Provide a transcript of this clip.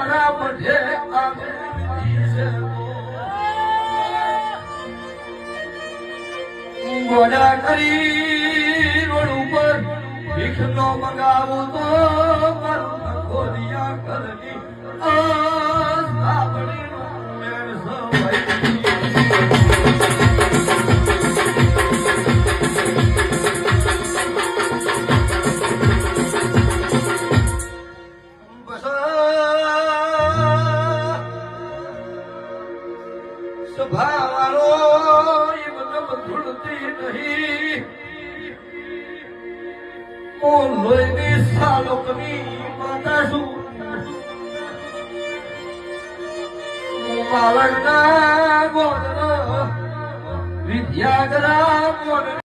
મારા મઢે ગોડા કરી રોડ ઉપર ભીખ નો મંગાવું તો મારું ગોરિયા કરની સાંભળી મેળ સવાઈ સભાવાળો એમનમ ધૂળતી નહીં ઓ લોહીની સાલોકની માતા છું બાળકના ગોળ વિદ્યાગરા ગોળ